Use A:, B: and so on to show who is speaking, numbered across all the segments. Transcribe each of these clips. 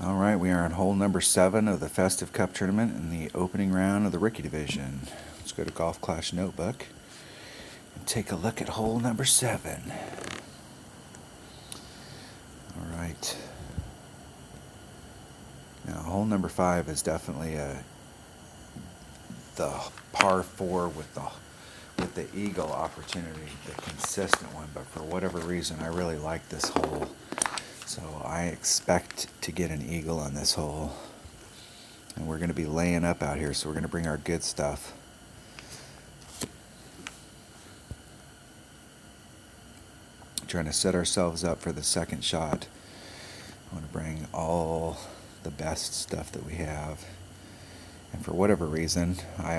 A: All right, we are on hole number 7 of the Festive Cup tournament in the opening round of the Rookie Division. Let's go to Golf Clash Notebook and take a look at hole number 7. All right. Now, hole number 5 is definitely the par 4 with the eagle opportunity, the consistent one. But for whatever reason, I really like this hole. So I expect to get an eagle on this hole. And we're going to be laying up out here, so we're going to bring our good stuff. Trying to set ourselves up for the second shot. I want to bring all the best stuff that we have. And for whatever reason, I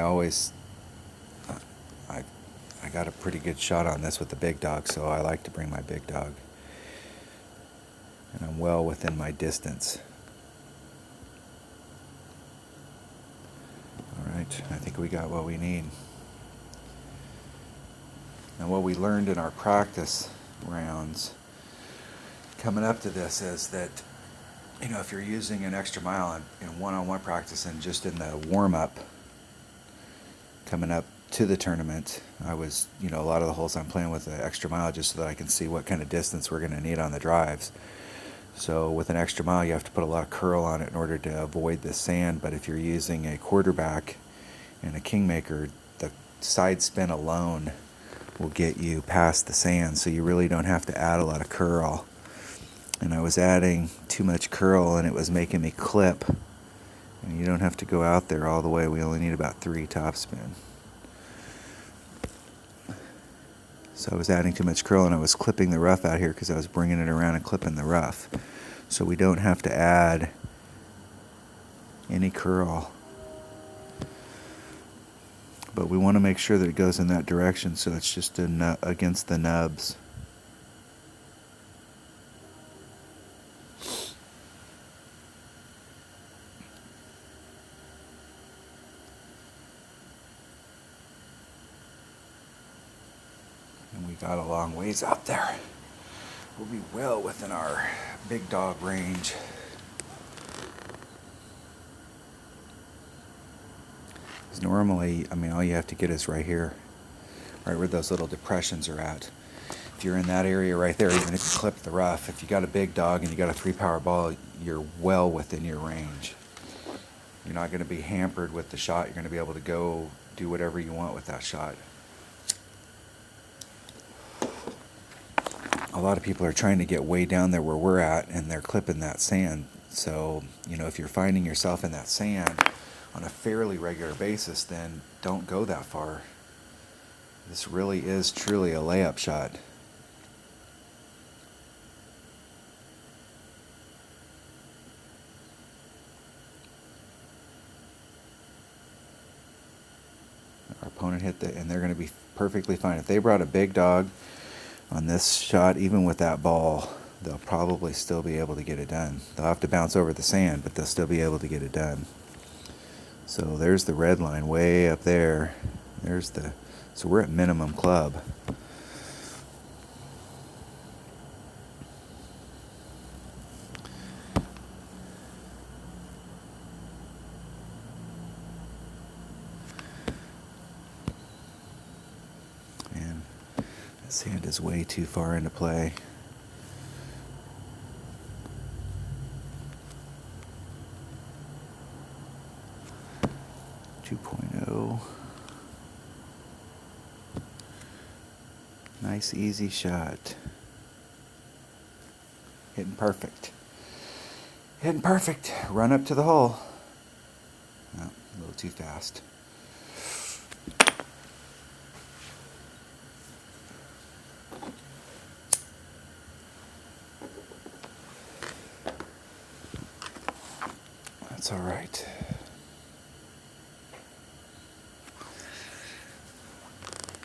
A: got a pretty good shot on this with the big dog, so I like to bring my big dog. And I'm well within my distance. Alright, I think we got what we need. And what we learned in our practice rounds coming up to this is that, if you're using an extra mile in one-on-one practice and just in the warm-up coming up to the tournament, I was, a lot of the holes I'm playing with an extra mile just so that I can see what kind of distance we're going to need on the drives. So with an extra mile, you have to put a lot of curl on it in order to avoid the sand. But if you're using a quarterback and a kingmaker, the side spin alone will get you past the sand, so you really don't have to add a lot of curl. And I was adding too much curl and it was making me clip. And you don't have to go out there all the way. We only need about 3 topspin. So I was adding too much curl and I was clipping the rough out here because I was bringing it around and clipping the rough. So we don't have to add any curl. But we want to make sure that it goes in that direction, so it's just against the nubs. And we got a long ways out there. We'll be well within our big dog range. Because normally, all you have to get is right here, right where those little depressions are at. If you're in that area right there, even if you clip the rough, if you got a big dog and you got a 3-power ball, you're well within your range. You're not going to be hampered with the shot. You're going to be able to go do whatever you want with that shot. A lot of people are trying to get way down there where we're at, and they're clipping that sand. So, if you're finding yourself in that sand on a fairly regular basis, then don't go that far. This really is truly a layup shot. Our opponent hit and they're going to be perfectly fine. If they brought a big dog on this shot, even with that ball, they'll probably still be able to get it done. They'll have to bounce over the sand, but they'll still be able to get it done. So there's the red line way up there. So we're at minimum club. And that sand is way too far into play. Nice, easy shot. Hitting perfect. Hitting perfect. Run up to the hole. Oh, a little too fast. That's all right.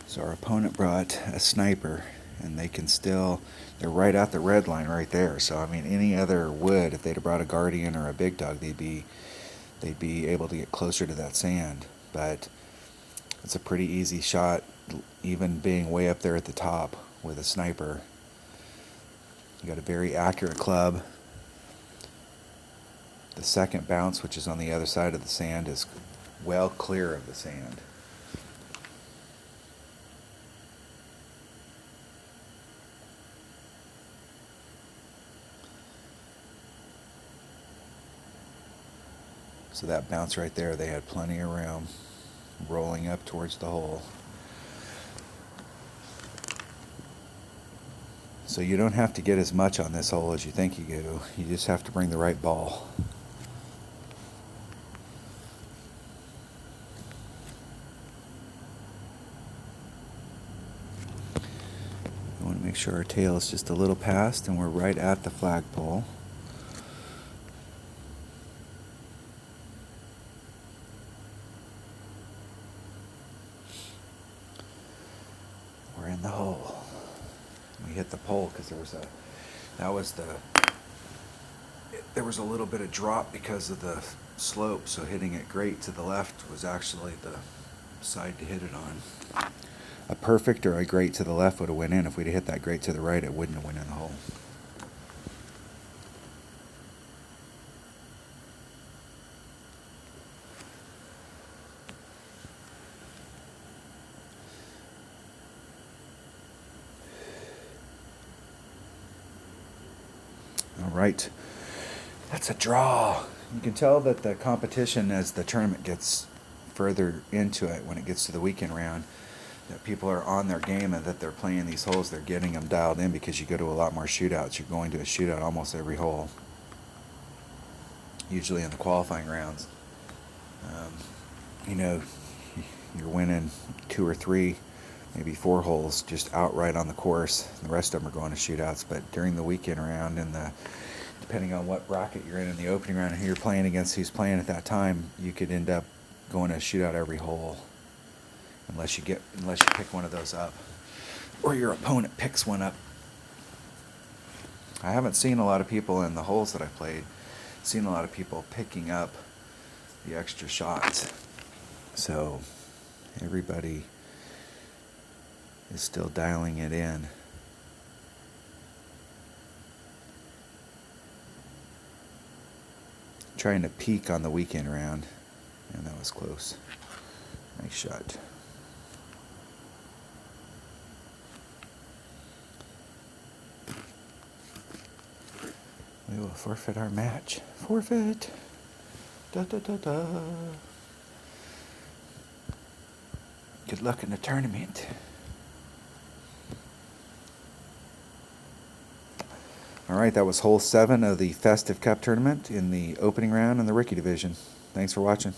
A: So our opponent brought a sniper, and they're right at the red line right there. So any other wood, if they'd have brought a guardian or a big dog, they'd be able to get closer to that sand. But it's a pretty easy shot, even being way up there at the top with a sniper. You got a very accurate club. The second bounce, which is on the other side of the sand, is well clear of the sand. So that bounce right there, they had plenty of room rolling up towards the hole. So you don't have to get as much on this hole as you think you do. You just have to bring the right ball. I want to make sure our tail is just a little past and we're right at the flagpole. We're in the hole. We hit the pole because there was a little bit of drop because of the slope, so hitting it great to the left was actually the side to hit it on. A perfect or a great to the left would have went in. If we'd have hit that great to the right, it wouldn't have went in the hole. All right, that's a draw. You can tell that the competition, as the tournament gets further into it, when it gets to the weekend round, that people are on their game and that they're playing these holes, they're getting them dialed in, because you go to a lot more shootouts. You're going to a shootout almost every hole, usually in the qualifying rounds. You know, you're winning 2 or 3, maybe 4 holes just outright on the course. The rest of them are going to shootouts. But during the weekend round, and depending on what bracket you're in the opening round and who you're playing against, who's playing at that time, you could end up going to a shootout every hole, unless you pick one of those up, or your opponent picks one up. I haven't seen a lot of people in the holes that I played, seen a lot of people picking up the extra shots. So everybody is still dialing it in. Trying to peak on the weekend round, and that was close. Nice shot. We will forfeit our match. Forfeit. Da da da da. Good luck in the tournament. All right, that was hole 7 of the Festive Cup tournament in the opening round in the rookie division. Thanks for watching.